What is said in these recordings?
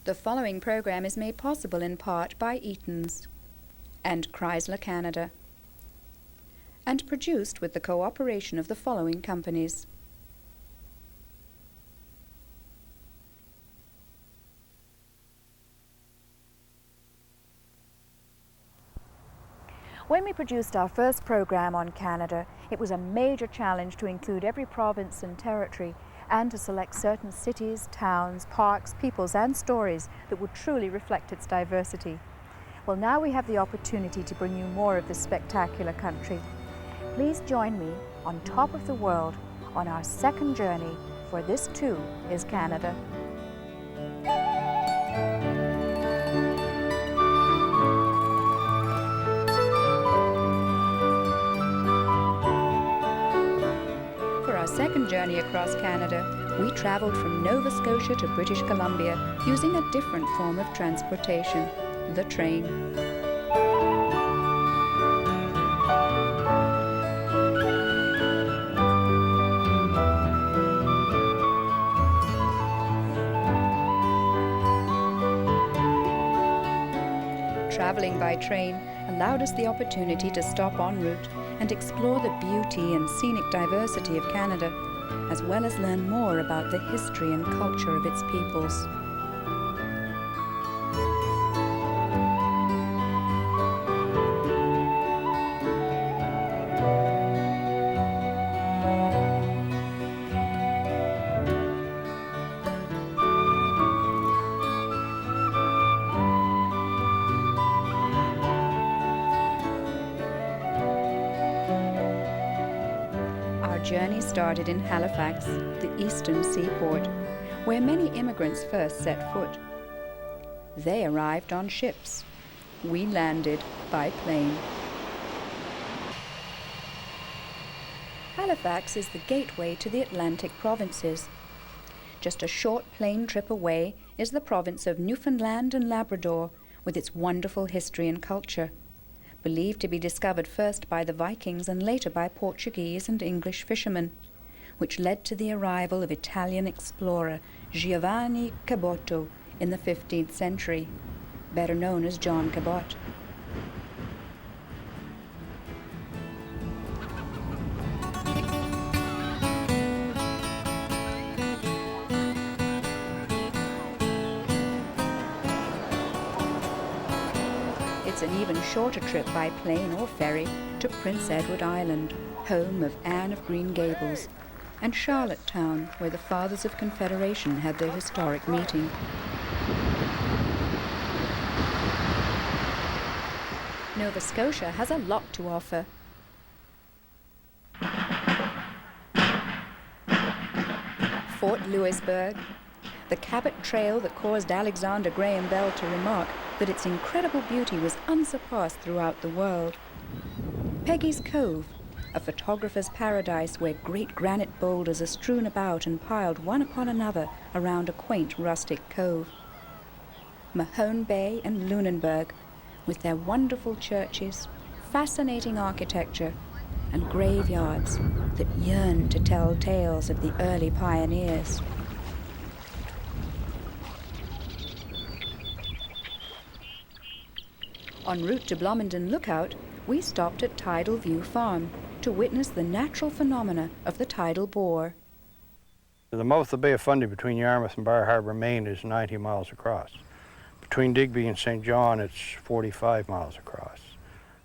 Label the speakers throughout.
Speaker 1: The following program is made possible in part by Eaton's and Chrysler Canada, and produced with the cooperation of the following companies: When we produced our first program on Canada, it was a major challenge to include every province and territory and to select certain cities, towns, parks, peoples and stories that would truly reflect its diversity. Well, now we have the opportunity to bring you more of this spectacular country. Please join me on top of the world on our second journey, for this too is Canada. Second journey across Canada, we traveled from Nova Scotia to British Columbia using a different form of transportation, the train. Traveling by train allowed us the opportunity to stop en route and explore the beauty and scenic diversity of Canada, as well as learn more about the history and culture of its peoples. Our journey started in Halifax, the eastern seaport, where many immigrants first set foot. They arrived on ships. We landed by plane. Halifax is the gateway to the Atlantic provinces. Just a short plane trip away is the province of Newfoundland and Labrador, with its wonderful history and culture. Believed to be discovered first by the Vikings and later by Portuguese and English fishermen, which led to the arrival of Italian explorer Giovanni Caboto in the 15th century, better known as John Cabot. It's an even shorter trip by plane or ferry to Prince Edward Island, home of Anne of Green Gables, and Charlottetown, where the Fathers of Confederation had their historic meeting. Nova Scotia has a lot to offer. Fort Louisbourg, the Cabot Trail that caused Alexander Graham Bell to remark that its incredible beauty was unsurpassed throughout the world. Peggy's Cove, a photographer's paradise where great granite boulders are strewn about and piled one upon another around a quaint rustic cove. Mahone Bay and Lunenburg, with their wonderful churches, fascinating architecture, and graveyards that yearn to tell tales of the early pioneers. En route to Blomenden Lookout, we stopped at Tidal View Farm to witness the natural phenomena of the tidal bore.
Speaker 2: The mouth of the Bay of Fundy between Yarmouth and Bar Harbor, Maine is 90 miles across. Between Digby and St. John, it's 45 miles across.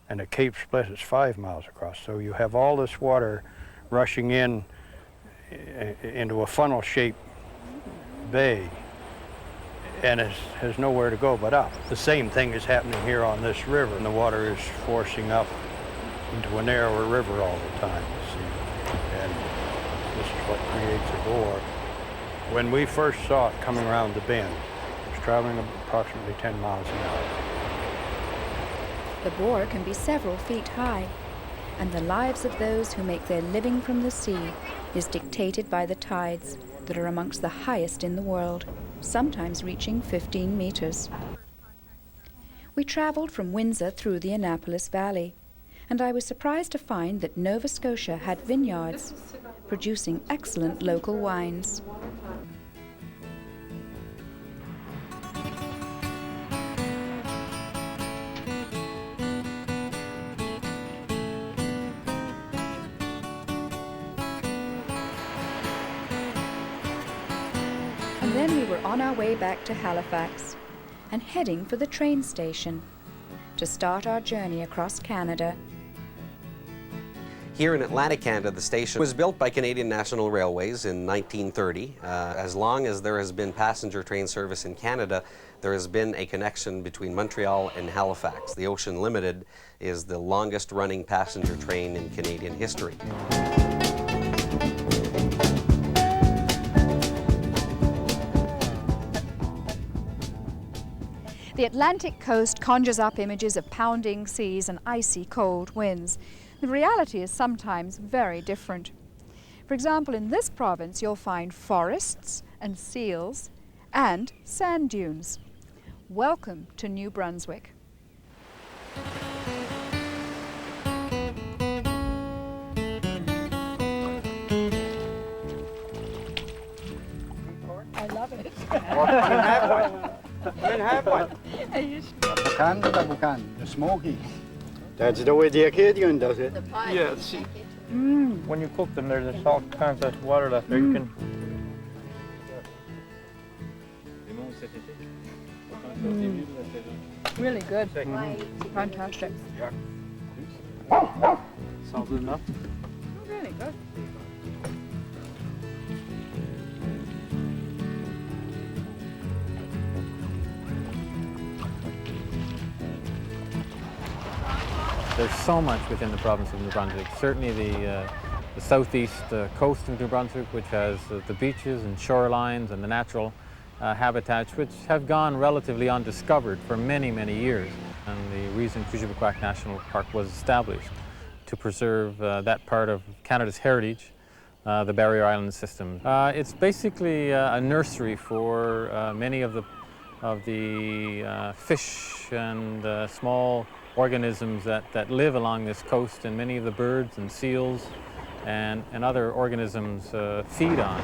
Speaker 2: And at Cape Split, it's 5 miles across. So you have all this water rushing in into a funnel-shaped bay, and it has nowhere to go but up. The same thing is happening here on this river, and the water is forcing up into a narrower river all the time, you see. And this is what creates a bore. When we first saw it coming around the bend, it was traveling approximately 10 miles an hour.
Speaker 1: The bore can be several feet high, and the lives of those who make their living from the sea is dictated by the tides that are amongst the highest in the world, sometimes reaching 15 meters. We traveled from Windsor through the Annapolis Valley, and I was surprised to find that Nova Scotia had vineyards, producing excellent local wines. we're on our way back to Halifax and heading for the train station to start our journey across Canada.
Speaker 3: Here in Atlantic Canada, the station was built by Canadian National Railways in 1930. As long as there has been passenger train service in Canada, there has been a connection between Montreal and Halifax. The Ocean Limited is the longest running passenger train in Canadian history.
Speaker 1: The Atlantic coast conjures up images of pounding seas and icy cold winds. The reality is sometimes very different. For example, in this province you'll find forests and seals and sand dunes. Welcome to New Brunswick. I love it.
Speaker 4: Have one.
Speaker 5: The smoky. That's the way the Acadian does it.
Speaker 4: Yeah, see, when you cook them, there's a salt content water left there. You can.
Speaker 1: Really good. Fantastic.
Speaker 4: Salted enough.
Speaker 1: Really good.
Speaker 6: There's so much within the province of New Brunswick. Certainly the southeast coast of New Brunswick, which has the beaches and shorelines and the natural habitats, which have gone relatively undiscovered for many, many years. And the reason Kouchibequac National Park was established to preserve that part of Canada's heritage, the Barrier Island system. It's basically a nursery for many of the fish and small organisms that live along this coast, and many of the birds and seals and other organisms feed on.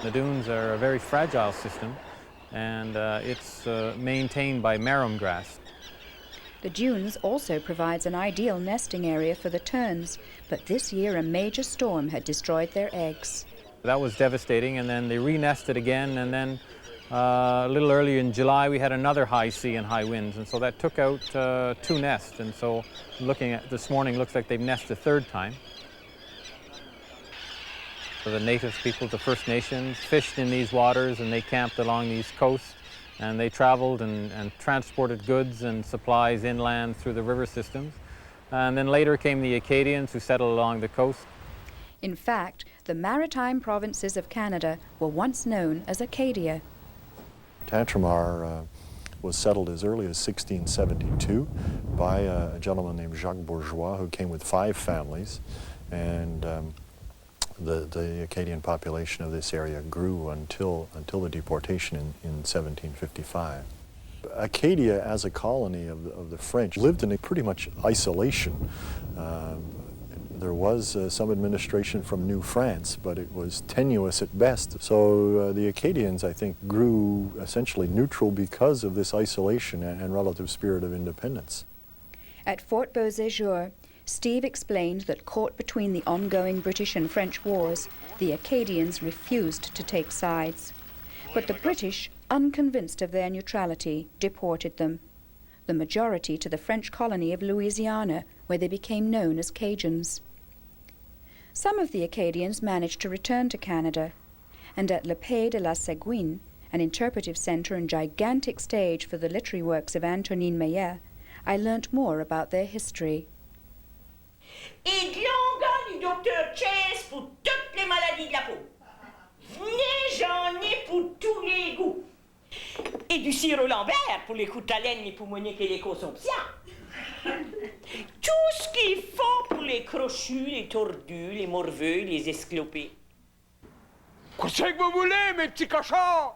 Speaker 6: The dunes are a very fragile system, and it's maintained by marram grass.
Speaker 1: The dunes also provides an ideal nesting area for the terns, but this year a major storm had destroyed their eggs.
Speaker 6: That was devastating, and then they re-nested again, and then a little earlier in July we had another high sea and high winds, and so that took out 2 nests, and so looking at this morning, looks like they've nested a 3rd time. So the native people, the First Nations, fished in these waters, and they camped along these coasts, and they traveled and transported goods and supplies inland through the river systems. And then later came the Acadians, who settled along the coast.
Speaker 1: In fact, the maritime provinces of Canada were once known as Acadia.
Speaker 7: Tantramar was settled as early as 1672 by a gentleman named Jacques Bourgeois, who came with 5 families, and the Acadian population of this area grew until the deportation in 1755. Acadia, as a colony of the French, lived in a pretty much isolation. There was some administration from New France, but it was tenuous at best. So the Acadians, I think, grew essentially neutral because of this isolation and relative spirit of independence.
Speaker 1: At Fort Beauséjour, Steve explained that caught between the ongoing British and French wars, the Acadians refused to take sides. But the British, unconvinced of their neutrality, deported them, the majority to the French colony of Louisiana, where they became known as Cajuns. Some of the Acadians managed to return to Canada, and at Le Pays de la Seguin, an interpretive centre and gigantic stage for the literary works of Antonine Meillet, I learnt more about their history.
Speaker 8: Et de l'onguent du docteur Chase pour toutes les maladies de la peau. Venez, j'en ai pour tous les goûts. Et du sirop Lambert pour les coups de haleine, les poumoniques et les consumptions. Tout ce qu'il faut pour les crochus, les tordus, les morveux, les esclopés.
Speaker 9: Qu'est-ce que vous voulez, mes petits cochons?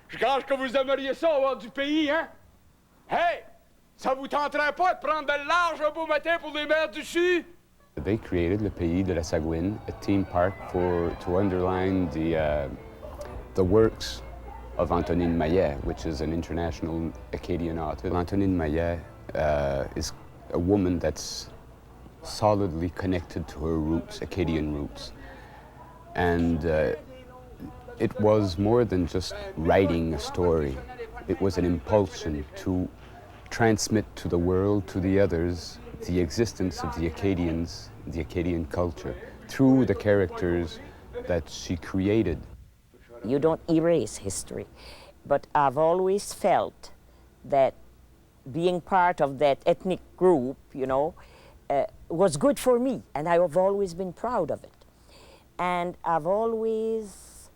Speaker 9: Je gage que vous aimeriez ça avoir du pays, hein? Hey! Ça vous tenterait pas de prendre de l'argent un beau matin pour les mers du Sud?
Speaker 10: They created Le Pays de la Sagouine, a theme park to underline the works of Antonine Maillet, which is an international Acadian author. Antonine Maillet is a woman that's solidly connected to her roots, Acadian roots. And it was more than just writing a story. It was an impulsion to transmit to the world, to the others, the existence of the Acadians, the Acadian culture, through the characters that she created.
Speaker 8: You don't erase history, but I've always felt that being part of that ethnic group, you know, was good for me, and I've always been proud of it. And I've always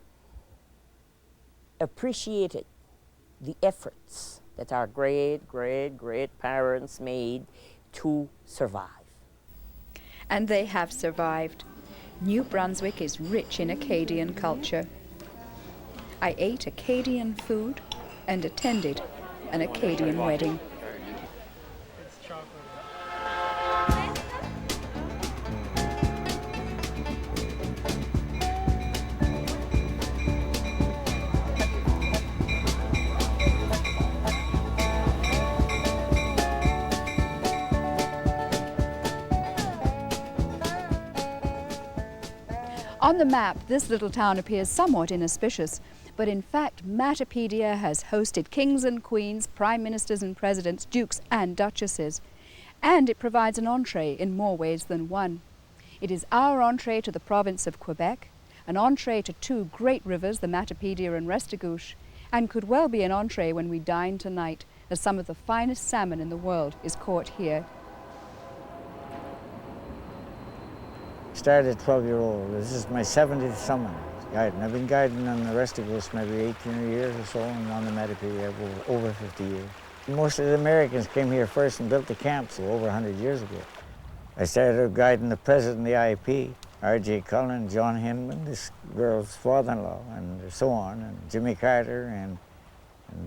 Speaker 8: appreciated the efforts that our great parents made to survive.
Speaker 1: And they have survived. New Brunswick is rich in Acadian culture. I ate Acadian food and attended an Acadian wedding. On the map, this little town appears somewhat inauspicious, but in fact, Matapedia has hosted kings and queens, prime ministers and presidents, dukes and duchesses. And it provides an entree in more ways than one. It is our entree to the province of Quebec, an entree to two great rivers, the Matapedia and Restigouche, and could well be an entree when we dine tonight, as some of the finest salmon in the world is caught here.
Speaker 11: Started 12-year-old. This is my 70th summer guiding. I've been guiding on the Restigouche maybe 18 years or so, and on the Matapedia over 50 years. Most of the Americans came here first and built the camp, so over 100 years ago. I started guiding the president of the IEP, R.J. Cullen, John Hinman, this girl's father-in-law, and so on, and Jimmy Carter, and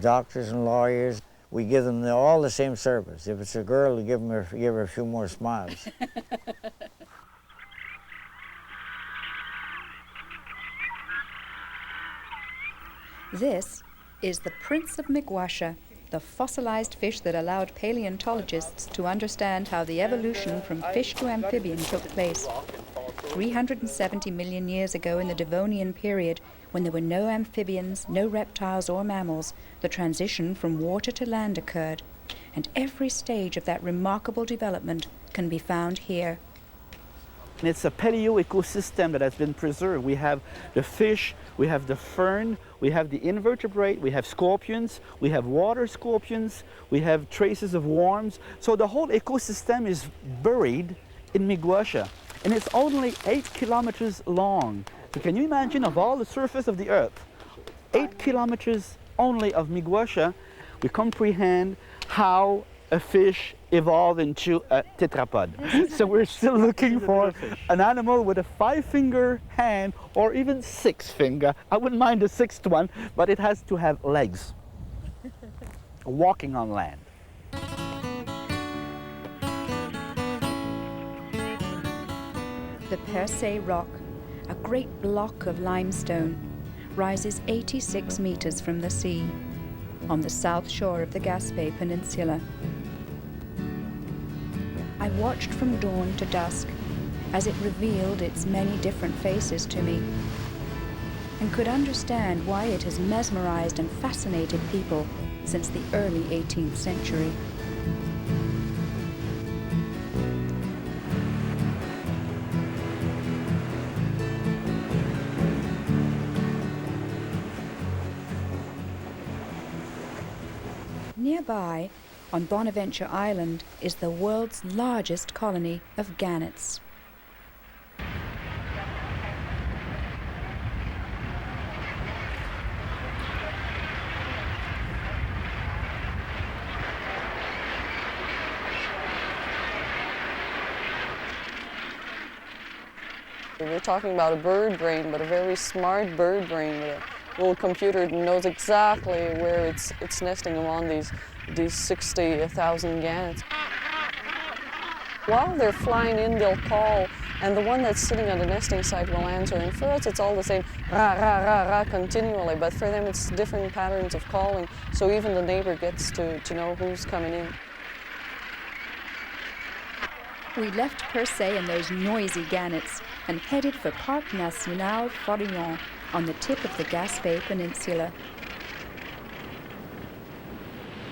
Speaker 11: doctors and lawyers. We give them all the same service. If it's a girl, we give her a few more smiles.
Speaker 1: This is the Prince of Miguasha, the fossilized fish that allowed paleontologists to understand how the evolution from fish to amphibian took place. 370 million years ago in the Devonian period, when there were no amphibians, no reptiles or mammals, the transition from water to land occurred, and every stage of that remarkable development can be found here.
Speaker 12: It's a paleo ecosystem that has been preserved. We have the fish, we have the fern, we have the invertebrate, we have scorpions, we have water scorpions, we have traces of worms. So the whole ecosystem is buried in Miguasha, and it's only 8 kilometers long. So can you imagine, of all the surface of the earth, 8 kilometers only of Miguasha, we comprehend how a fish evolved into a tetrapod. So we're still looking for an animal with a 5-finger hand or even 6-finger. I wouldn't mind the 6th one, but it has to have legs. Walking on land.
Speaker 1: The Percé Rock, a great block of limestone, rises 86 meters from the sea on the south shore of the Gaspé Peninsula. I watched from dawn to dusk as it revealed its many different faces to me, and could understand why it has mesmerized and fascinated people since the early 18th century. Nearby, on Bonaventure Island, is the world's largest colony of gannets.
Speaker 13: We're talking about a bird brain, but a very smart bird brain with a little computer that knows exactly where it's nesting among these 60,000 gannets. While they're flying in, they'll call, and the one that's sitting on the nesting site will answer. And for us, it's all the same, ra, ra, ra, ra, continually. But for them, it's different patterns of calling, so even the neighbor gets to know who's coming in.
Speaker 1: We left Percé and those noisy gannets and headed for Parc National Forillon on the tip of the Gaspé Peninsula.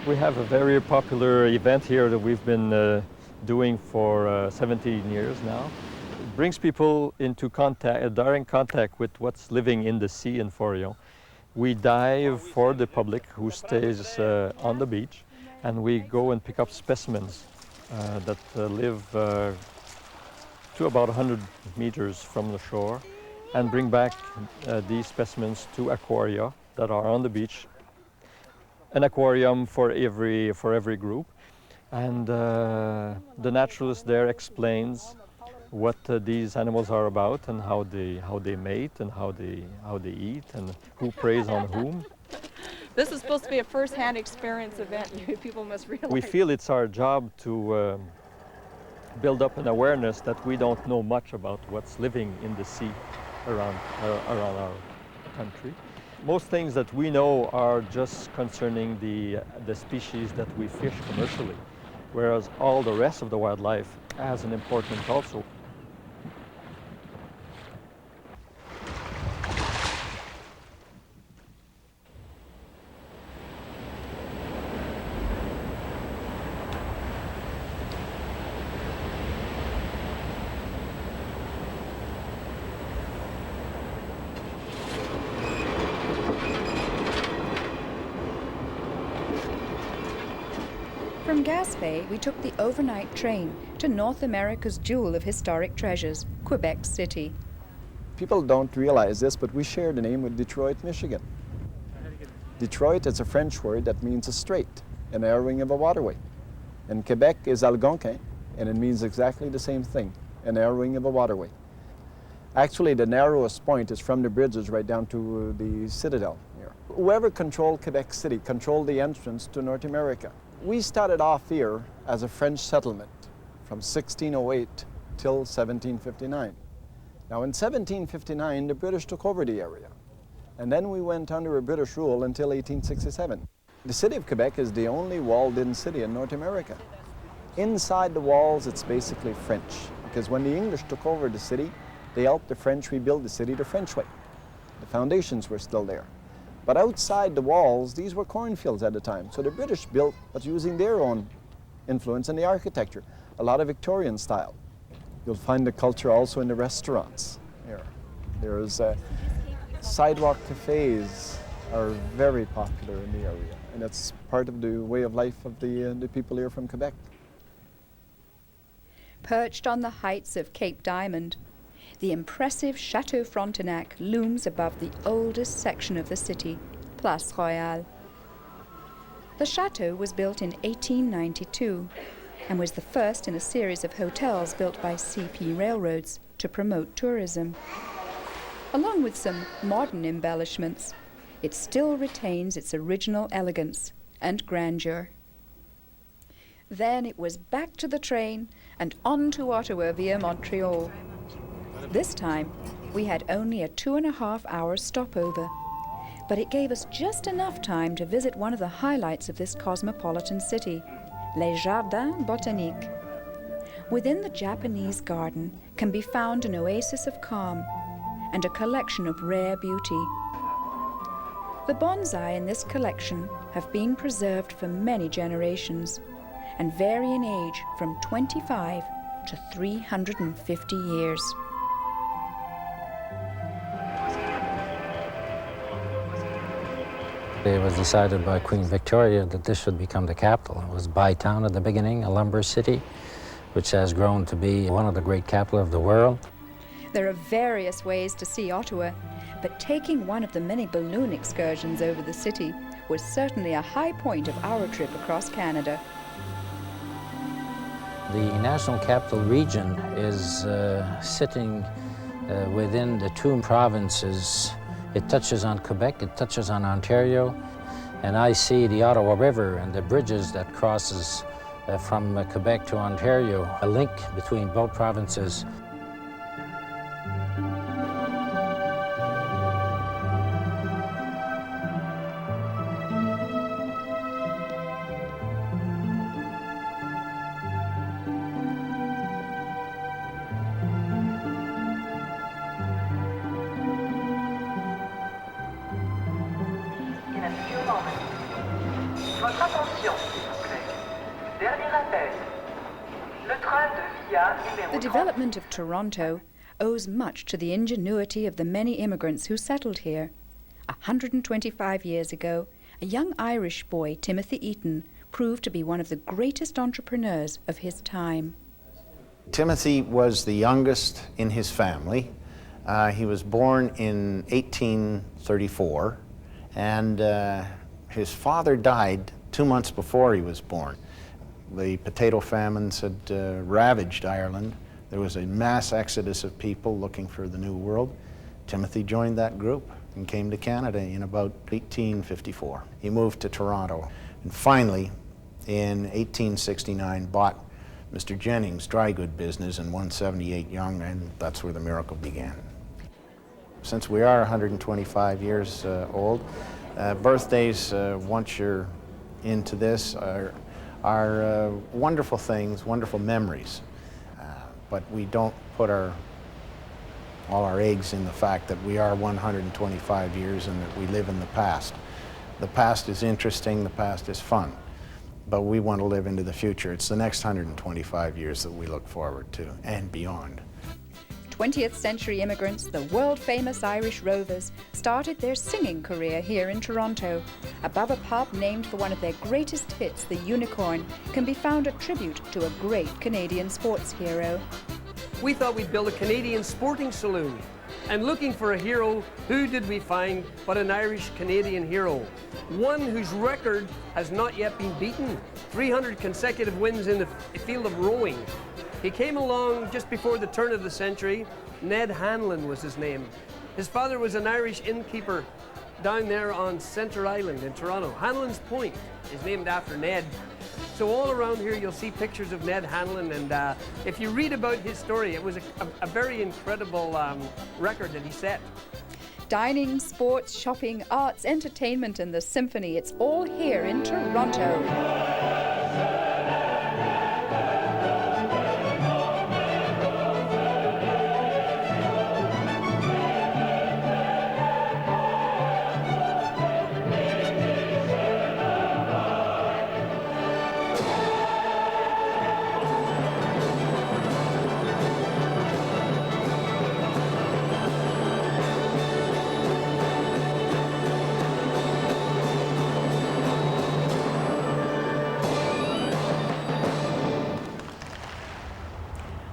Speaker 4: We have a very popular event here that we've been doing for 17 years now. It brings people into contact, direct contact with what's living in the sea in Forillon. We dive for the public who stays on the beach, and we go and pick up specimens that live to about 100 meters from the shore, and bring back these specimens to aquaria that are on the beach. An aquarium for every group, and the naturalist there explains what these animals are about and how they mate and how they eat and who preys on whom.
Speaker 14: This is supposed to be a first-hand experience event. People must realize.
Speaker 4: We feel it's our job to build up an awareness that we don't know much about what's living in the sea around our country. Most things that we know are just concerning the species that we fish commercially, whereas all the rest of the wildlife has an importance also.
Speaker 1: From Gaspé, we took the overnight train to North America's jewel of historic treasures, Quebec City.
Speaker 15: People don't realize this, but we share the name with Detroit, Michigan. Detroit is a French word that means a strait, a narrowing of a waterway. And Quebec is Algonquin, and it means exactly the same thing, a narrowing of a waterway. Actually, the narrowest point is from the bridges right down to the Citadel here. Whoever controlled Quebec City controlled the entrance to North America. We started off here as a French settlement from 1608 till 1759. Now in 1759, the British took over the area, and then we went under a British rule until 1867. The city of Quebec is the only walled-in city in North America. Inside the walls, it's basically French, because when the English took over the city, they helped the French rebuild the city the French way. The foundations were still there. But outside the walls, these were cornfields at the time. So the British built, but using their own influence in the architecture, a lot of Victorian style. You'll find the culture also in the restaurants here. There's sidewalk cafes are very popular in the area, and it's part of the way of life of the people here from Quebec.
Speaker 1: Perched on the heights of Cape Diamond, the impressive Chateau Frontenac looms above the oldest section of the city, Place Royale. The chateau was built in 1892 and was the first in a series of hotels built by CP Railroads to promote tourism. Along with some modern embellishments, it still retains its original elegance and grandeur. Then it was back to the train and on to Ottawa via Montreal. This time, we had only a 2.5-hour stopover, but it gave us just enough time to visit one of the highlights of this cosmopolitan city, Les Jardins Botaniques. Within the Japanese garden can be found an oasis of calm and a collection of rare beauty. The bonsai in this collection have been preserved for many generations and vary in age from 25 to 350 years.
Speaker 16: It was decided by Queen Victoria that this should become the capital. It was Bytown at the beginning, a lumber city, which has grown to be one of the great capitals of the world.
Speaker 1: There are various ways to see Ottawa, but taking one of the many balloon excursions over the city was certainly a high point of our trip across Canada.
Speaker 16: The National Capital Region is sitting within the two provinces. It touches on Quebec, it touches on Ontario, and I see the Ottawa River and the bridges that crosses from Quebec to Ontario, a link between both provinces.
Speaker 1: The development of Toronto owes much to the ingenuity of the many immigrants who settled here. 125 years ago, a young Irish boy, Timothy Eaton, proved to be one of the greatest entrepreneurs of his time.
Speaker 17: Timothy was the youngest in his family. He was born in 1834, and his father died 2 months before he was born. The potato famines had ravaged Ireland. There was a mass exodus of people looking for the New World. Timothy joined that group and came to Canada in about 1854. He moved to Toronto and finally, in 1869, bought Mr. Jennings' dry good business in 178 Yonge, and that's where the miracle began. Since we are 125 years old, birthdays, once you're into this, are wonderful things, wonderful memories. But we don't put all our eggs in the fact that we are 125 years and that we live in the past. The past is interesting, the past is fun, but we want to live into the future. It's the next 125 years that we look forward to and beyond.
Speaker 1: 20th century immigrants, the world-famous Irish Rovers, started their singing career here in Toronto. Above a pub named for one of their greatest hits, the Unicorn, can be found a tribute to a great Canadian sports hero.
Speaker 18: We thought we'd build a Canadian sporting saloon. And looking for a hero, who did we find but an Irish-Canadian hero? One whose record has not yet been beaten. 300 consecutive wins in the field of rowing. He came along just before the turn of the century. Ned Hanlon was his name. His father was an Irish innkeeper down there on Centre Island in Toronto. Hanlon's Point is named after Ned. So all around here you'll see pictures of Ned Hanlon, and if you read about his story, it was a very incredible record that he set.
Speaker 1: Dining, sports, shopping, arts, entertainment, and the symphony, it's all here in Toronto.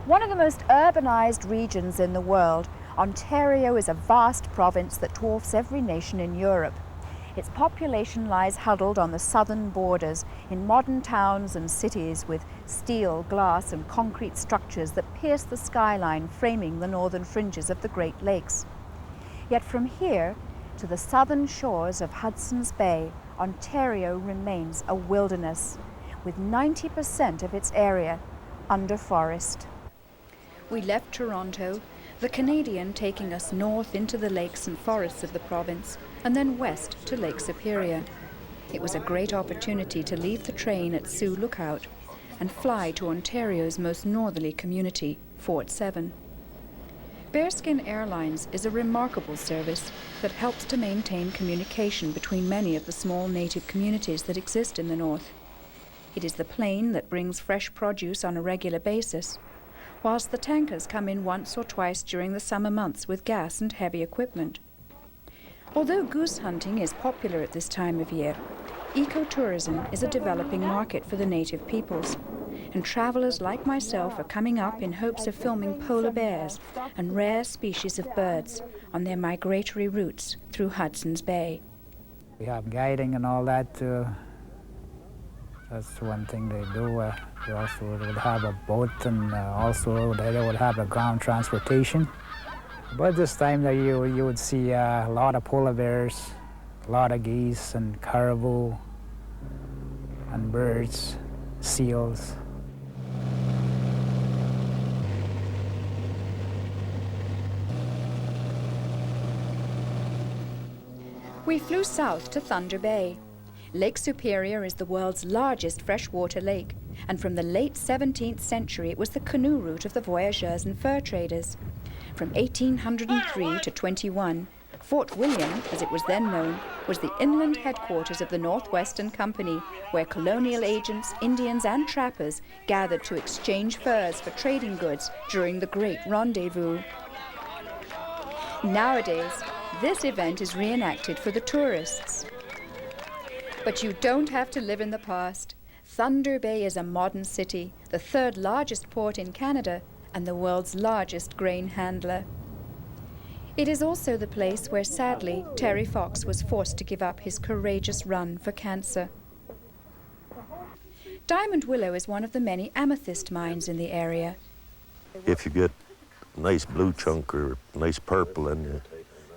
Speaker 1: One of the most urbanized regions in the world, Ontario is a vast province that dwarfs every nation in Europe. Its population lies huddled on the southern borders in modern towns and cities with steel, glass, and concrete structures that pierce the skyline, framing the northern fringes of the Great Lakes. Yet from here to the southern shores of Hudson's Bay, Ontario remains a wilderness, with 90% of its area under forest. We left Toronto, the Canadian taking us north into the lakes and forests of the province, and then west to Lake Superior. It was a great opportunity to leave the train at Sioux Lookout and fly to Ontario's most northerly community, Fort Severn. Bearskin Airlines is a remarkable service that helps to maintain communication between many of the small native communities that exist in the north. It is the plane that brings fresh produce on a regular basis, whilst the tankers come in once or twice during the summer months with gas and heavy equipment. Although goose hunting is popular at this time of year, ecotourism is a developing market for the native peoples, and travelers like myself are coming up in hopes of filming polar bears and rare species of birds on their migratory routes through Hudson's Bay.
Speaker 19: We have guiding and all that too. That's one thing they do. They also would have a boat, and also they would have a ground transportation. But this time of year, you would see a lot of polar bears, a lot of geese and caribou and birds, seals.
Speaker 1: We flew south to Thunder Bay. Lake Superior is the world's largest freshwater lake, and from the late 17th century it was the canoe route of the voyageurs and fur traders. From 1803 to 21, Fort William, as it was then known, was the inland headquarters of the Northwestern Company, where colonial agents, Indians, and trappers gathered to exchange furs for trading goods during the Great Rendezvous. Nowadays, this event is reenacted for the tourists. But you don't have to live in the past. Thunder Bay is a modern city, the third largest port in Canada, and the world's largest grain handler. It is also the place where, sadly, Terry Fox was forced to give up his courageous run for cancer. Diamond Willow is one of the many amethyst mines in the area.
Speaker 20: If you get a nice blue chunk or nice purple, then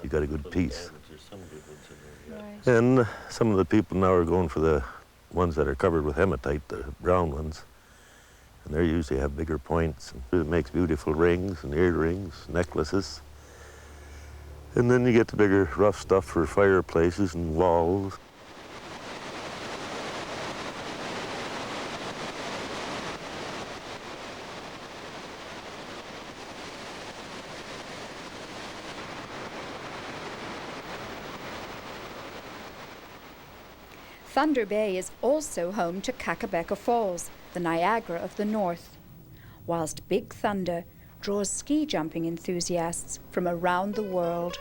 Speaker 20: you got a good piece. And some of the people now are going for the ones that are covered with hematite, the brown ones. And they usually have bigger points. And it makes beautiful rings and earrings, necklaces. And then you get the bigger rough stuff for fireplaces and walls.
Speaker 1: Thunder Bay is also home to Kakabeka Falls, the Niagara of the North, whilst Big Thunder draws ski jumping enthusiasts from around the world.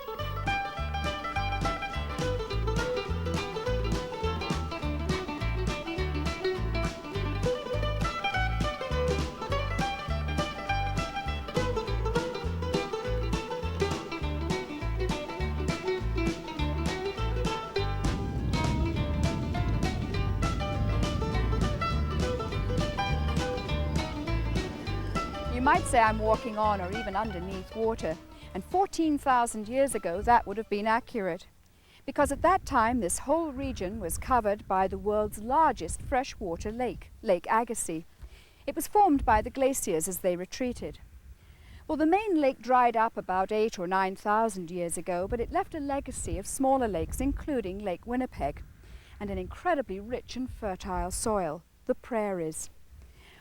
Speaker 1: You might say I'm walking on or even underneath water, and 14,000 years ago that would have been accurate, because at that time this whole region was covered by the world's largest freshwater lake, Lake Agassiz. It was formed by the glaciers as they retreated. Well, the main lake dried up about 8,000 or 9,000 years ago, but it left a legacy of smaller lakes, including Lake Winnipeg, and an incredibly rich and fertile soil, the prairies.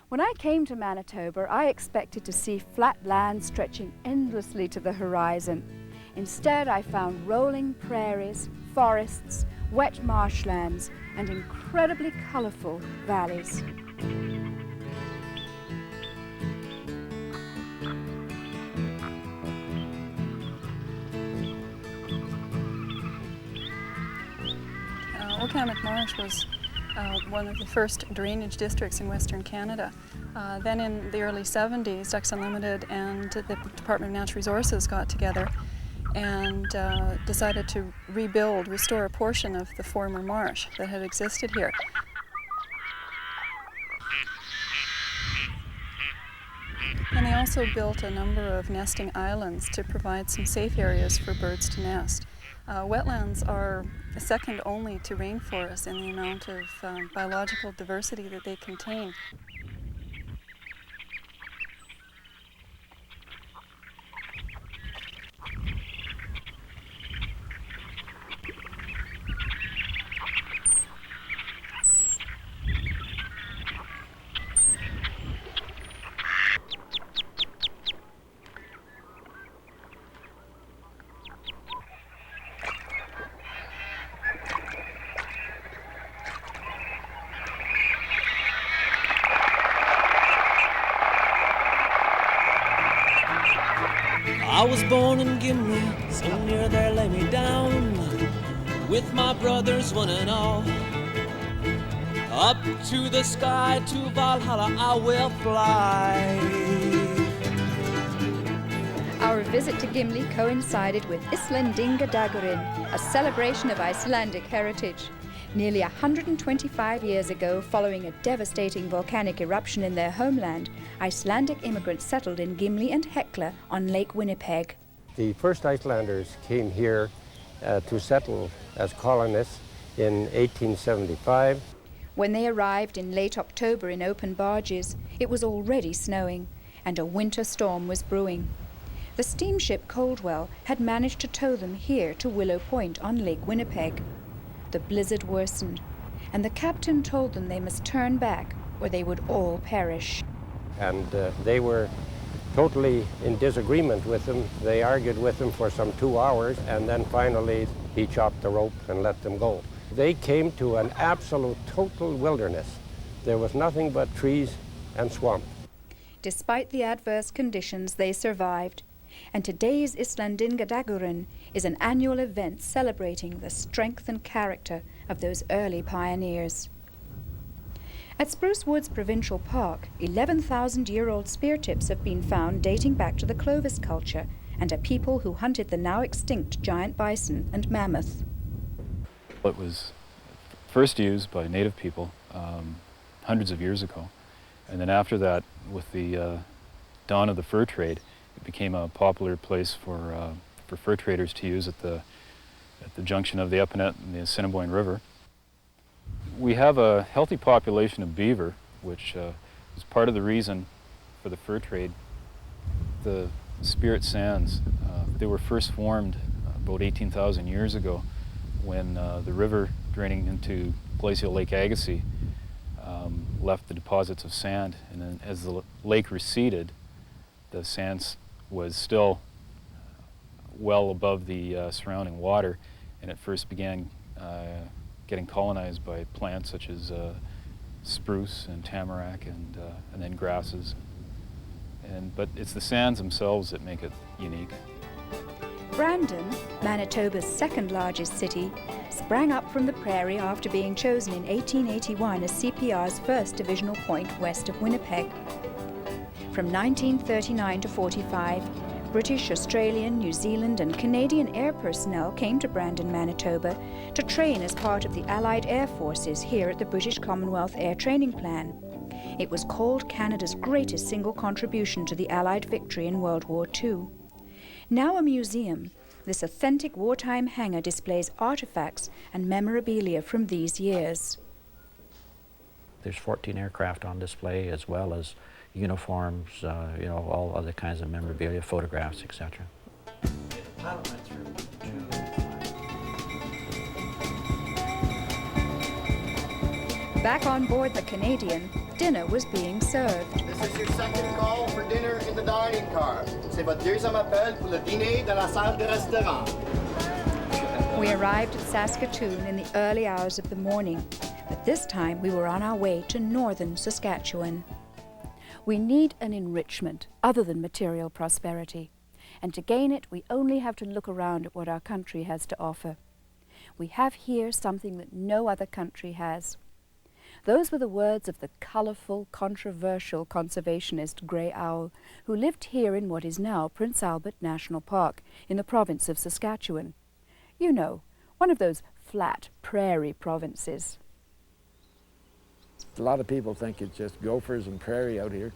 Speaker 1: When I came to Manitoba, I expected to see flat land stretching endlessly to the horizon. Instead, I found rolling prairies, forests, wet marshlands, and incredibly colorful valleys.
Speaker 14: Wilkamette Marsh was one of the first drainage districts in Western Canada. Then in the early 70s, Ducks Unlimited and the Department of Natural Resources got together and decided to restore a portion of the former marsh that had existed here. And they also built a number of nesting islands to provide some safe areas for birds to nest. Wetlands are second only to rainforests in the amount of biological diversity that they contain.
Speaker 21: I was born in Gimli, so near there lay me down, with my brothers one and all. Up to the sky, to Valhalla I will fly.
Speaker 1: Our visit to Gimli coincided with Íslendinga Dagurinn, a celebration of Icelandic heritage. Nearly 125 years ago, following a devastating volcanic eruption in their homeland, Icelandic immigrants settled in Gimli and Hekla on Lake Winnipeg.
Speaker 22: The first Icelanders came here to settle as colonists in 1875.
Speaker 1: When they arrived in late October in open barges, it was already snowing, and a winter storm was brewing. The steamship Coldwell had managed to tow them here to Willow Point on Lake Winnipeg. The blizzard worsened, and the captain told them they must turn back or they would all perish.
Speaker 22: And they were totally in disagreement with him. They argued with him for some 2 hours, and then finally he chopped the rope and let them go. They came to an absolute total wilderness. There was nothing but trees and swamp.
Speaker 1: Despite the adverse conditions, they survived. And today's Islandinga is an annual event celebrating the strength and character of those early pioneers. At Spruce Woods Provincial Park, 11,000-year-old spear tips have been found dating back to the Clovis culture and are people who hunted the now extinct giant bison and mammoth.
Speaker 2: It was first used by native people hundreds of years ago, and then after that, with the dawn of the fur trade, it became a popular place for fur traders to use at the junction of the Epinette and the Assiniboine River. We have a healthy population of beaver, which is part of the reason for the fur trade. The Spirit Sands, they were first formed about 18,000 years ago when the river draining into glacial Lake Agassiz left the deposits of sand, and then as the lake receded, the sands was still well above the surrounding water, and it first began getting colonized by plants such as spruce and tamarack and then grasses. But it's the sands themselves that make it unique.
Speaker 1: Brandon, Manitoba's second largest city, sprang up from the prairie after being chosen in 1881 as CPR's first divisional point west of Winnipeg. From 1939 to 45, British, Australian, New Zealand and Canadian air personnel came to Brandon, Manitoba to train as part of the Allied Air Forces here at the British Commonwealth Air Training Plan. It was called Canada's greatest single contribution to the Allied victory in World War II. Now a museum, this authentic wartime hangar displays artifacts and memorabilia from these years.
Speaker 3: There's 14 aircraft on display, as well as uniforms, all other kinds of memorabilia, photographs, etc.
Speaker 1: Back on board the Canadian, dinner was being served.
Speaker 23: This is your second call for dinner in the dining car. C'est votre deuxième appel pour le dîner dans la salle de restaurant.
Speaker 1: We arrived at Saskatoon in the early hours of the morning, but this time we were on our way to northern Saskatchewan. We need an enrichment other than material prosperity, and to gain it we only have to look around at what our country has to offer. We have here something that no other country has. Those were the words of the colourful, controversial conservationist Grey Owl, who lived here in what is now Prince Albert National Park in the province of Saskatchewan. You know, one of those flat prairie provinces.
Speaker 24: A lot of people think it's just gophers and prairie out here.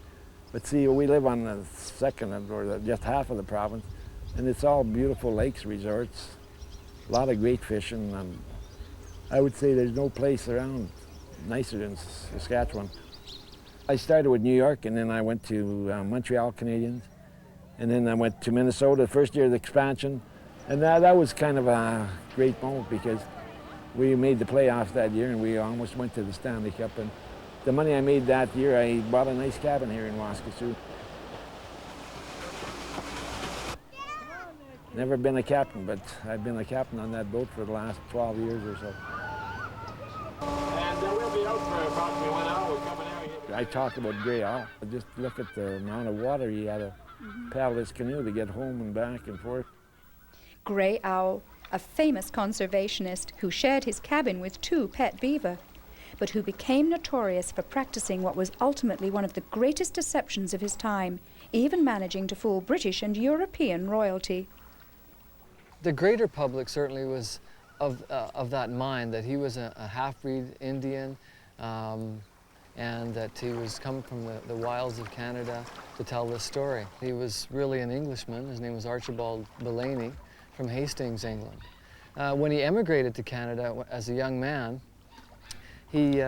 Speaker 24: But see, we live on the second, or just half of the province, and it's all beautiful lakes, resorts, a lot of great fishing, and I would say there's no place around nicer than Saskatchewan. I started with New York, and then I went to Montreal Canadiens, and then I went to Minnesota the first year of the expansion, and that was kind of a great moment because we made the playoffs that year, and we almost went to the Stanley Cup. And the money I made that year, I bought a nice cabin here in Waskesiu. Never been a captain, but I've been a captain on that boat for the last 12 years or so.
Speaker 23: And we'll be out for approximately 1 hour. Coming out here.
Speaker 24: I talk about Grey Owl. Just look at the amount of water he had to paddle his canoe to get home and back and forth.
Speaker 1: Grey Owl, a famous conservationist who shared his cabin with 2 pet beaver, but who became notorious for practicing what was ultimately one of the greatest deceptions of his time, even managing to fool British and European royalty.
Speaker 25: The greater public certainly was of that mind, that he was a half-breed Indian, and that he was coming from the wilds of Canada to tell this story. He was really an Englishman. His name was Archibald Delaney from Hastings, England. When he emigrated to Canada as a young man, he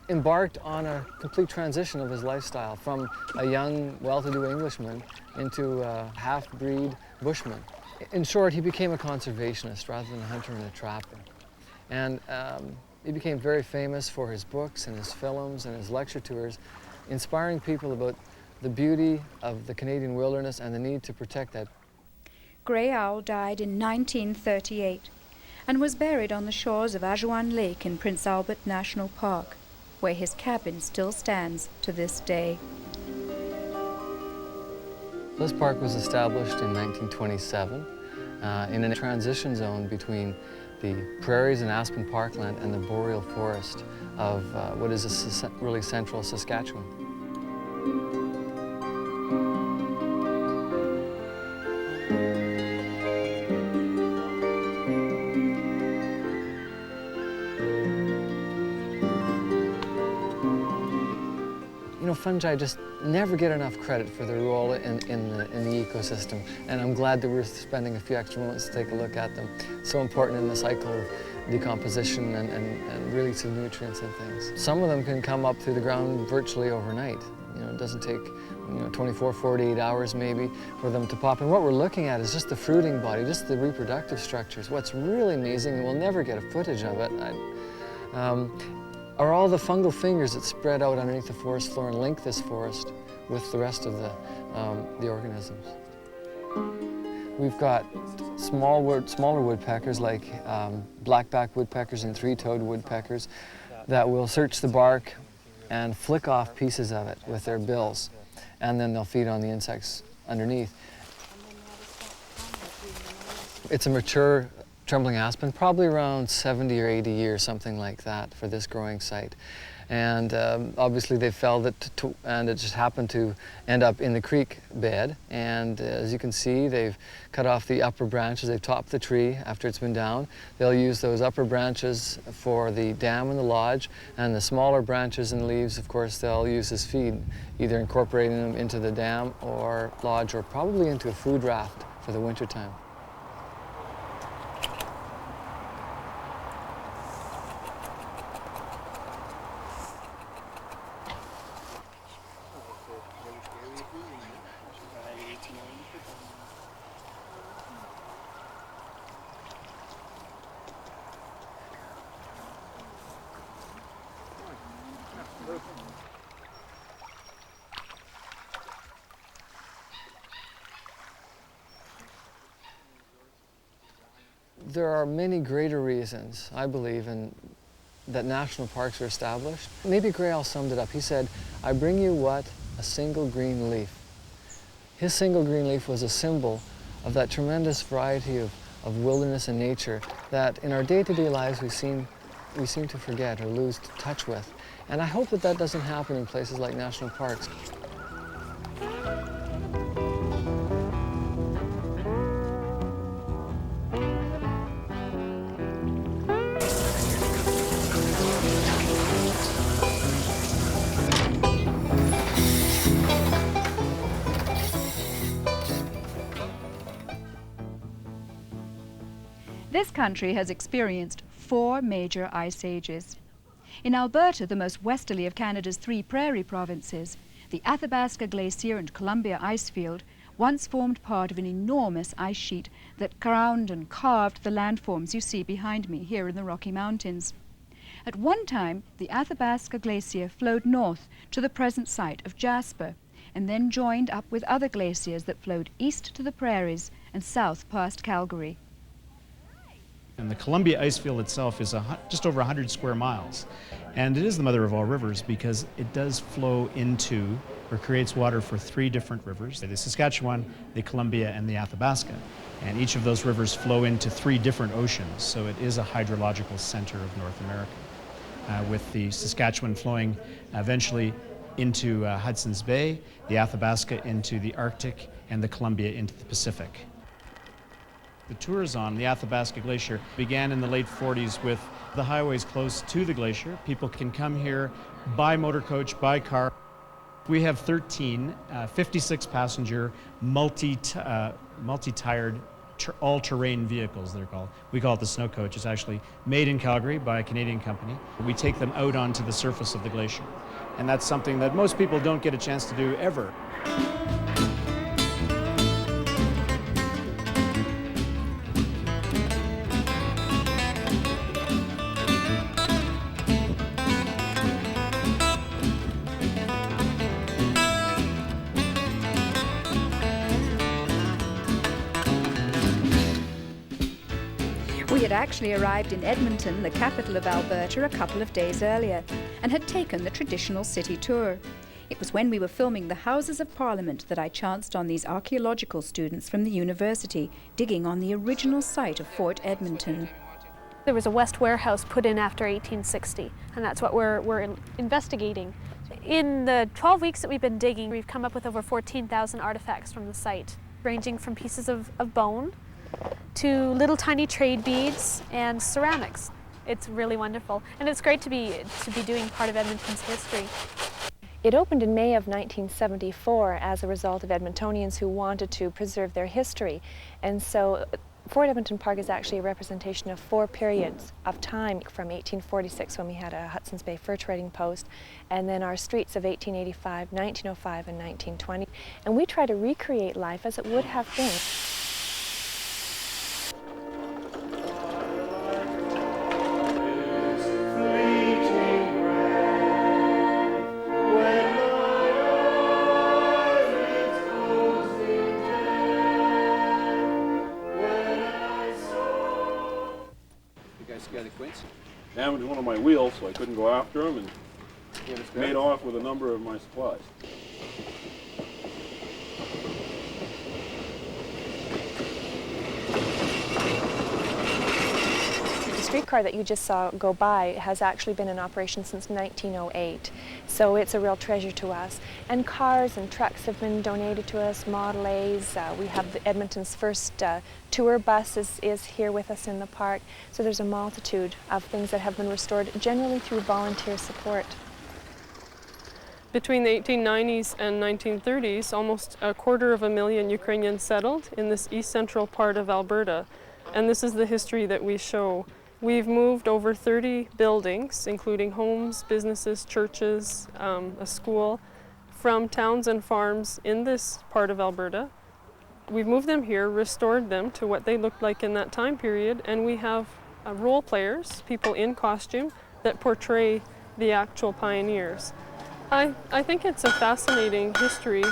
Speaker 25: embarked on a complete transition of his lifestyle from a young, well-to-do Englishman into a half-breed bushman. In short, he became a conservationist rather than a hunter and a trapper. And he became very famous for his books and his films and his lecture tours, inspiring people about the beauty of the Canadian wilderness and the need to protect that.
Speaker 1: Grey Owl died in 1938 and was buried on the shores of Ajuan Lake in Prince Albert National Park, where his cabin still stands to this day.
Speaker 25: This park was established in 1927 in a transition zone between the prairies and aspen parkland and the boreal forest of what is really central Saskatchewan. You know, fungi just never get enough credit for their role in the ecosystem, and I'm glad that we're spending a few extra moments to take a look at them. So important in the cycle of decomposition and release of nutrients and things. Some of them can come up through the ground virtually overnight. You know, it doesn't take 24, 48 hours maybe for them to pop. And what we're looking at is just the fruiting body, just the reproductive structures. What's really amazing, and we'll never get a footage of it, are all the fungal fingers that spread out underneath the forest floor and link this forest with the rest of the organisms. We've got smaller woodpeckers like blackback woodpeckers and three-toed woodpeckers that will search the bark and flick off pieces of it with their bills, and then they'll feed on the insects underneath. It's a mature trembling aspen, probably around 70 or 80 years, something like that, for this growing site. And obviously they felled it, and it just happened to end up in the creek bed. And as you can see, they've cut off the upper branches. They've topped the tree after it's been down. They'll use those upper branches for the dam and the lodge, and the smaller branches and leaves, of course, they'll use as feed, either incorporating them into the dam or lodge, or probably into a food raft for the wintertime. There are many greater reasons, I believe, that national parks are established. Maybe Grey Owl summed it up. He said, "I bring you what? A single green leaf." His single green leaf was a symbol of that tremendous variety of wilderness and nature that in our day-to-day lives we seem to forget or lose touch with. And I hope that that doesn't happen in places like national parks.
Speaker 1: This country has experienced 4 major ice ages. In Alberta, the most westerly of Canada's 3 prairie provinces, the Athabasca Glacier and Columbia Icefield once formed part of an enormous ice sheet that crowned and carved the landforms you see behind me here in the Rocky Mountains. At one time, the Athabasca Glacier flowed north to the present site of Jasper, and then joined up with other glaciers that flowed east to the prairies and south past Calgary.
Speaker 5: And the Columbia Icefield itself is just over 100 square miles. And it is the mother of all rivers because it does flow into or creates water for 3 different rivers, the Saskatchewan, the Columbia, and the Athabasca. And each of those rivers flow into 3 different oceans, so it is a hydrological center of North America, with the Saskatchewan flowing eventually into Hudson's Bay, the Athabasca into the Arctic, and the Columbia into the Pacific. The tours on the Athabasca Glacier began in the late 40s with the highways close to the glacier. People can come here by motor coach, by car. We have 13 56-passenger multi-tired all-terrain vehicles, they're called. We call it the snow coach. It's actually made in Calgary by a Canadian company. We take them out onto the surface of the glacier. And that's something that most people don't get a chance to do ever.
Speaker 1: We had actually arrived in Edmonton, the capital of Alberta, a couple of days earlier, and had taken the traditional city tour. It was when we were filming the Houses of Parliament that I chanced on these archaeological students from the university digging on the original site of Fort Edmonton.
Speaker 6: There was a West warehouse put in after 1860, and that's what we're investigating. In the 12 weeks that we've been digging, we've come up with over 14,000 artifacts from the site, ranging from pieces of bone to little tiny trade beads and ceramics. It's really wonderful, and it's great to be doing part of Edmonton's history.
Speaker 7: It opened in May of 1974 as a result of Edmontonians who wanted to preserve their history. And so Fort Edmonton Park is actually a representation of 4 periods of time, from 1846 when we had a Hudson's Bay fur trading post, and then our streets of 1885, 1905, and 1920. And we try to recreate life as it would have been.
Speaker 8: Damaged one of my wheels, so I couldn't go after him, and made off with a number of my supplies.
Speaker 7: The streetcar that you just saw go by has actually been in operation since 1908, so it's a real treasure to us. And cars and trucks have been donated to us, Model A's. We have Edmonton's first tour bus is here with us in the park. So there's a multitude of things that have been restored, generally through volunteer support.
Speaker 13: Between the 1890s and 1930s, almost 250,000 Ukrainians settled in this east central part of Alberta, and this is the history that we show. We've moved over 30 buildings, including homes, businesses, churches, a school, from towns and farms in this part of Alberta. We've moved them here, restored them to what they looked like in that time period, and we have role players, people in costume, that portray the actual pioneers. I think it's a fascinating history.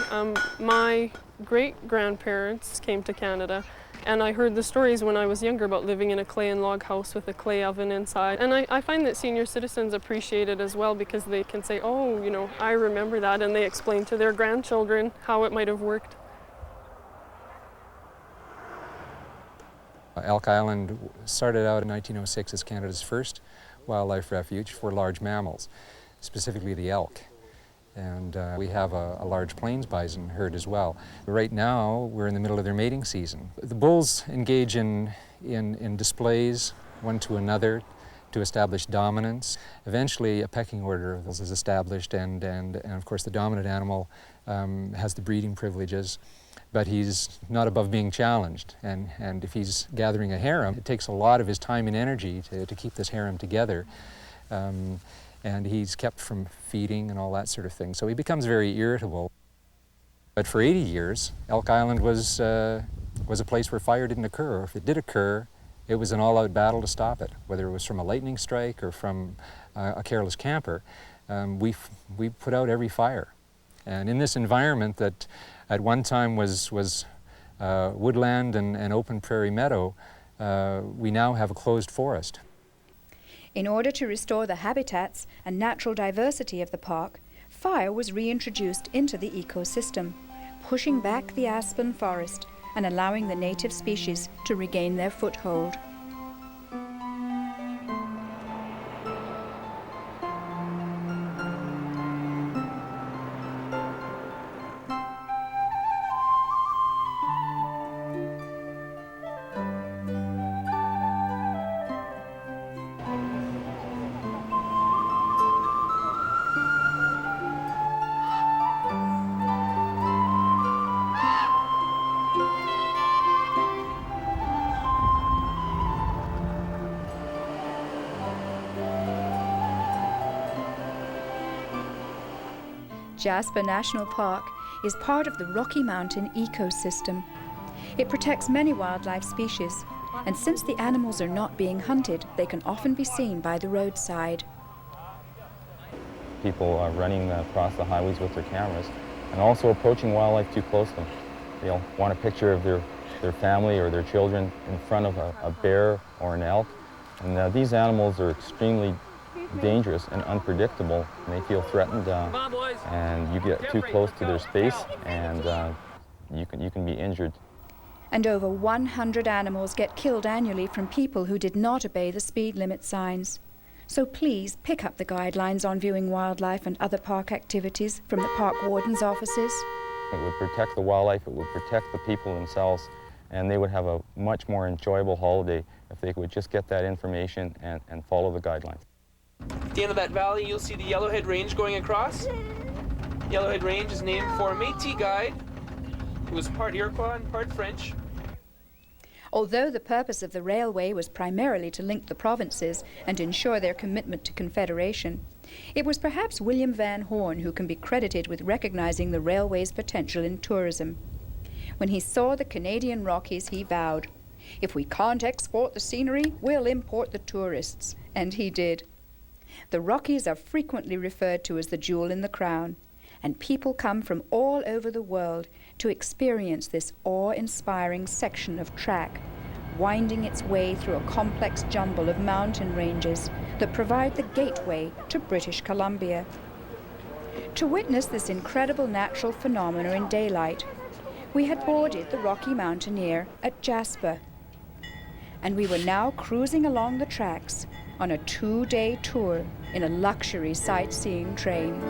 Speaker 13: My great-grandparents came to Canada, and I heard the stories when I was younger about living in a clay and log house with a clay oven inside. And I find that senior citizens appreciate it as well, because they can say, oh, you know, I remember that, and they explain to their grandchildren how it might have worked.
Speaker 9: Elk Island started out in 1906 as Canada's first wildlife refuge for large mammals, specifically the elk. And we have a large plains bison herd as well. Right now, we're in the middle of their mating season. The bulls engage in displays one to another to establish dominance. Eventually, a pecking order is established, and of course, the dominant animal has the breeding privileges, but he's not above being challenged. And if he's gathering a harem, it takes a lot of his time and energy to keep this harem together. And he's kept from feeding and all that sort of thing. So he becomes very irritable. But for 80 years, Elk Island was a place where fire didn't occur. Or if it did occur, it was an all-out battle to stop it, whether it was from a lightning strike or from a careless camper. We put out every fire. And in this environment that at one time was woodland and open prairie meadow, we now have a closed forest.
Speaker 1: In order to restore the habitats and natural diversity of the park, fire was reintroduced into the ecosystem, pushing back the aspen forest and allowing the native species to regain their foothold. Jasper National Park is part of the Rocky Mountain ecosystem. It protects many wildlife species, and since the animals are not being hunted, they can often be seen by the roadside.
Speaker 4: People are running across the highways with their cameras and also approaching wildlife too closely. They'll want a picture of their family or their children in front of a bear or an elk. And these animals are extremely dangerous and unpredictable, and they feel threatened, and you get too close to their space, and you can be injured.
Speaker 1: And over 100 animals get killed annually from people who did not obey the speed limit signs. So please pick up the guidelines on viewing wildlife and other park activities from the park warden's offices.
Speaker 4: It would protect the wildlife, it would protect the people themselves, and they would have a much more enjoyable holiday if they would just get that information and follow the guidelines.
Speaker 10: At the end of that valley, you'll see the Yellowhead Range going across. Yellowhead Range is named for a Métis guide who was part Iroquois and part French.
Speaker 1: Although the purpose of the railway was primarily to link the provinces and ensure their commitment to confederation, it was perhaps William Van Horn who can be credited with recognizing the railway's potential in tourism. When he saw the Canadian Rockies, he vowed, "If we can't export the scenery, we'll import the tourists," and he did. The Rockies are frequently referred to as the jewel in the crown, and people come from all over the world to experience this awe-inspiring section of track, winding its way through a complex jumble of mountain ranges that provide the gateway to British Columbia. To witness this incredible natural phenomena in daylight, we had boarded the Rocky Mountaineer at Jasper, and we were now cruising along the tracks on a 2-day tour in a luxury sightseeing train.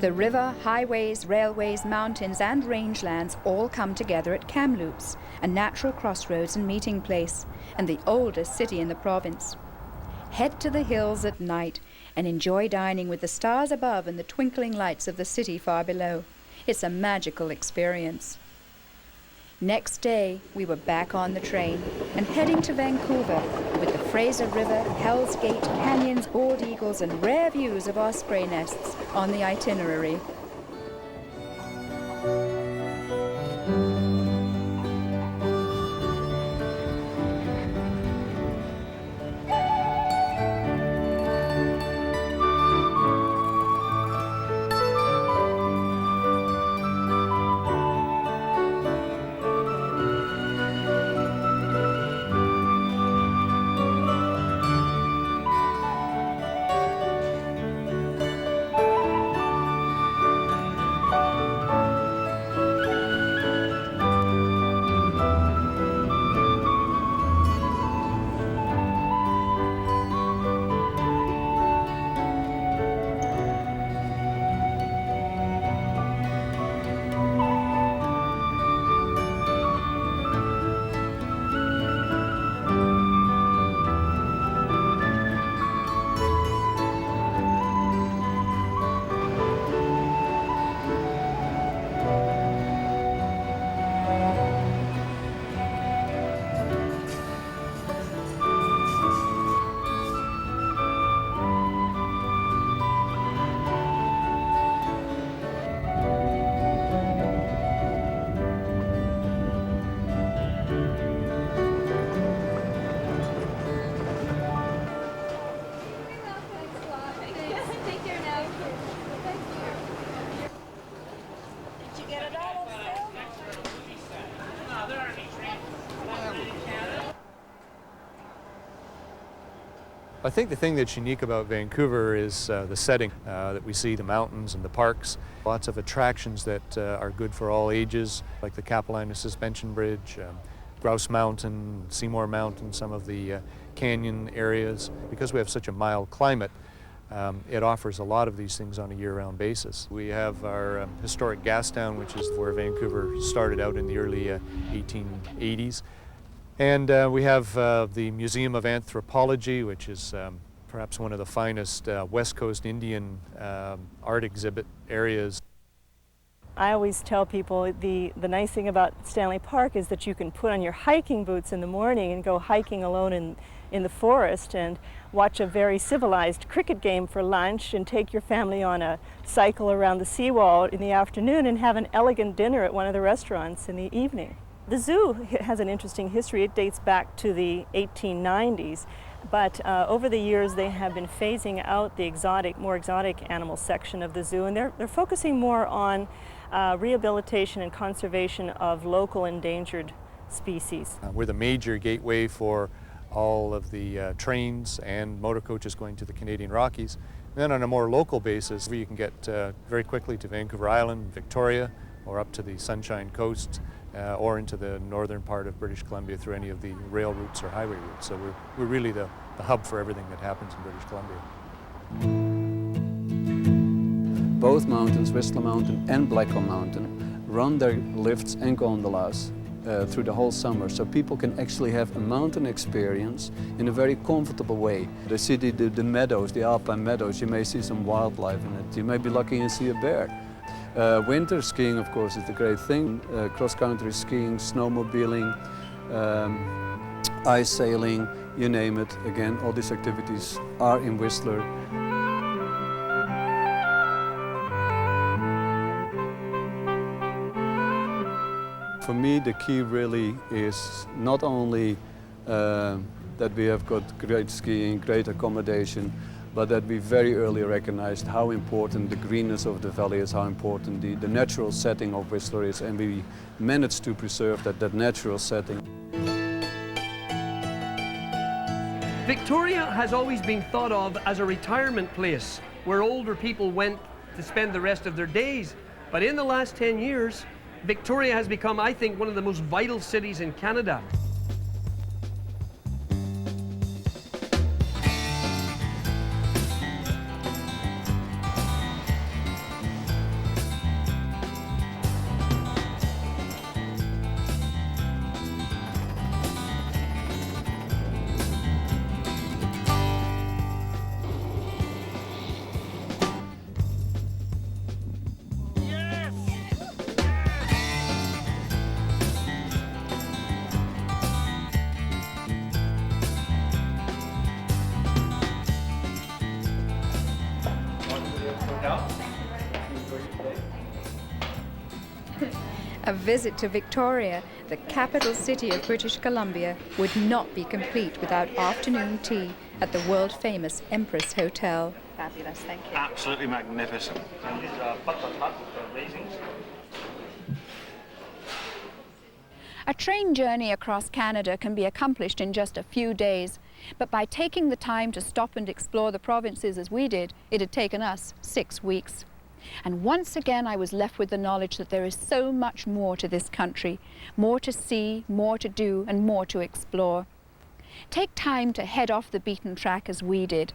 Speaker 1: The river, highways, railways, mountains, and rangelands all come together at Kamloops, a natural crossroads and meeting place, and the oldest city in the province. Head to the hills at night and enjoy dining with the stars above and the twinkling lights of the city far below. It's a magical experience. Next day, we were back on the train and heading to Vancouver with the Fraser River, Hell's Gate, canyons, bald eagles, and rare views of osprey nests on the itinerary.
Speaker 11: I think the thing that's unique about Vancouver is the setting that we see, the mountains and the parks. Lots of attractions that are good for all ages, like the Capilano Suspension Bridge, Grouse Mountain, Seymour Mountain, some of the canyon areas. Because we have such a mild climate, it offers a lot of these things on a year-round basis. We have our historic Gastown, which is where Vancouver started out in the early 1880s. And we have the Museum of Anthropology, which is perhaps one of the finest West Coast Indian art exhibit areas.
Speaker 12: I always tell people the nice thing about Stanley Park is that you can put on your hiking boots in the morning and go hiking alone in the forest and watch a very civilized cricket game for lunch and take your family on a cycle around the seawall in the afternoon and have an elegant dinner at one of the restaurants in the evening. The zoo has an interesting history. It dates back to the 1890s, but over the years they have been phasing out the more exotic animal section of the zoo, and they're focusing more on rehabilitation and conservation of local endangered species.
Speaker 11: We're the major gateway for all of the trains and motor coaches going to the Canadian Rockies. And then on a more local basis, you can get very quickly to Vancouver Island, Victoria, or up to the Sunshine Coast, or into the northern part of British Columbia through any of the rail routes or highway routes. So we're really the hub for everything that happens in British Columbia.
Speaker 15: Both mountains, Whistler Mountain and Blackcomb Mountain, run their lifts and gondolas through the whole summer, so people can actually have a mountain experience in a very comfortable way. They see the meadows, the alpine meadows. You may see some wildlife in it. You may be lucky and see a bear. Winter skiing, of course, is the great thing. Cross-country skiing, snowmobiling, ice sailing, you name it. Again, all these activities are in Whistler. For me, the key really is not only that we have got great skiing, great accommodation, but that we very early recognized how important the greenness of the valley is, how important the natural setting of Whistler is, and we managed to preserve that natural setting.
Speaker 18: Victoria has always been thought of as a retirement place where older people went to spend the rest of their days. But in the last 10 years, Victoria has become, I think, one of the most vital cities in Canada.
Speaker 1: A visit to Victoria, the capital city of British Columbia, would not be complete without afternoon tea at the world-famous Empress Hotel.
Speaker 16: Fabulous, thank you.
Speaker 17: Absolutely magnificent. And these are butter tart with the raisins.
Speaker 1: A train journey across Canada can be accomplished in just a few days, but by taking the time to stop and explore the provinces as we did, it had taken us 6 weeks. And once again I was left with the knowledge that there is so much more to this country, more to see, more to do, and more to explore. Take time to head off the beaten track as we did,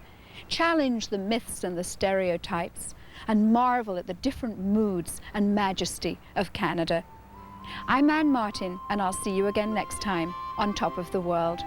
Speaker 1: challenge the myths and the stereotypes, and marvel at the different moods and majesty of Canada. I'm Anne Martin, and I'll see you again next time on Top of the World.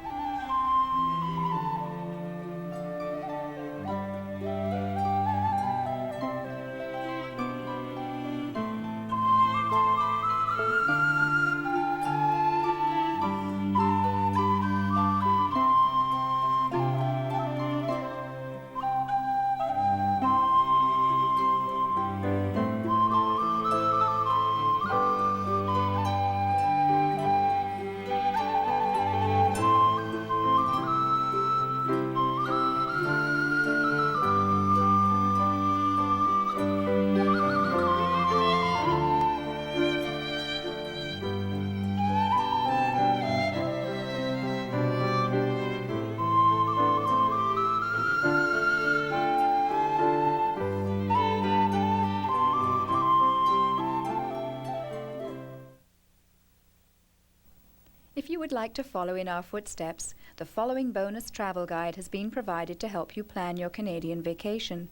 Speaker 1: would like to follow in our footsteps, the following bonus travel guide has been provided to help you plan your Canadian vacation.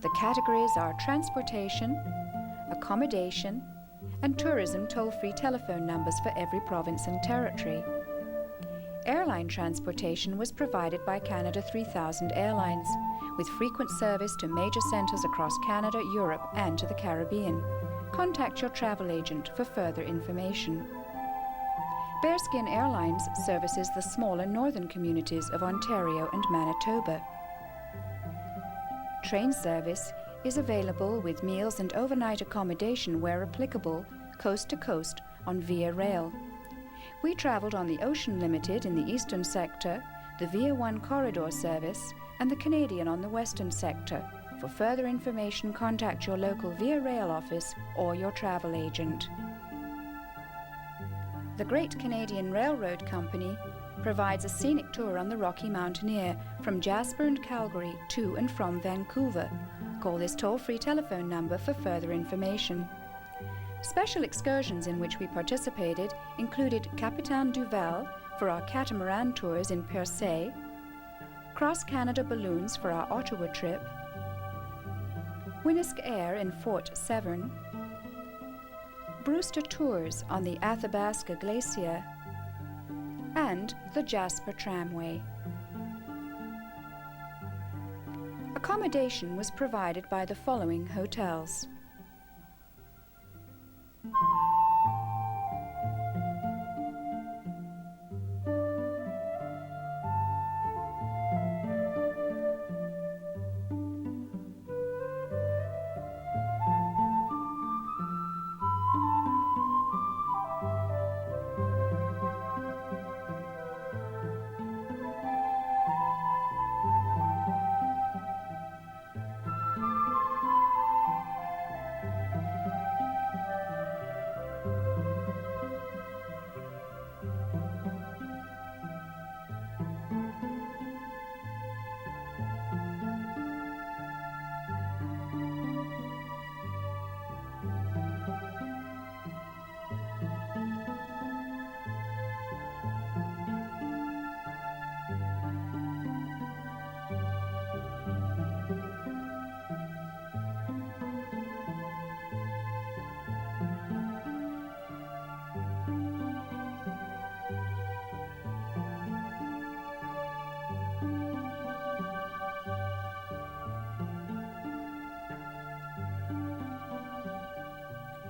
Speaker 1: The categories are transportation, accommodation, and tourism toll-free telephone numbers for every province and territory. Airline transportation was provided by Canada 3000 Airlines, with frequent service to major centres across Canada, Europe, and to the Caribbean. Contact your travel agent for further information. Bearskin Airlines services the smaller northern communities of Ontario and Manitoba. Train service is available with meals and overnight accommodation where applicable, coast to coast on Via Rail. We travelled on the Ocean Limited in the eastern sector, the Via One Corridor service, and the Canadian on the western sector. For further information, contact your local Via Rail office or your travel agent. The Great Canadian Railroad Company provides a scenic tour on the Rocky Mountaineer from Jasper and Calgary to and from Vancouver. Call this toll-free telephone number for further information. Special excursions in which we participated included Capitan Duval for our catamaran tours in Percé, Cross Canada Balloons for our Ottawa trip, Winnisk Air in Fort Severn, Brewster Tours on the Athabasca Glacier, and the Jasper Tramway. Accommodation was provided by the following hotels: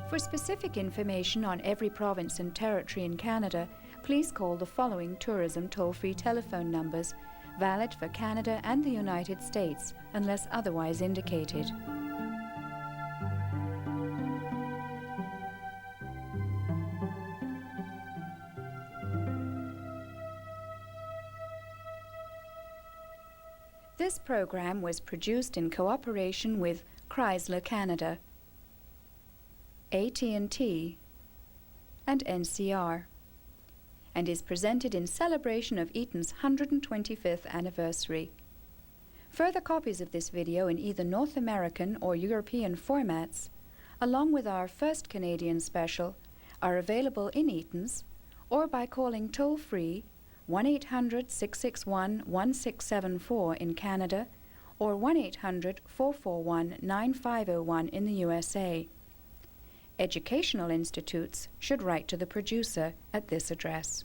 Speaker 1: For specific information on every province and territory in Canada, please call the following tourism toll-free telephone numbers, valid for Canada and the United States, unless otherwise indicated. This program was produced in cooperation with Chrysler Canada, AT&T, and NCR, and is presented in celebration of Eaton's 125th anniversary. Further copies of this video in either North American or European formats, along with our first Canadian special, are available in Eaton's or by calling toll-free 1-800-661-1674 in Canada or 1-800-441-9501 in the USA. Educational institutes should write to the producer at this address.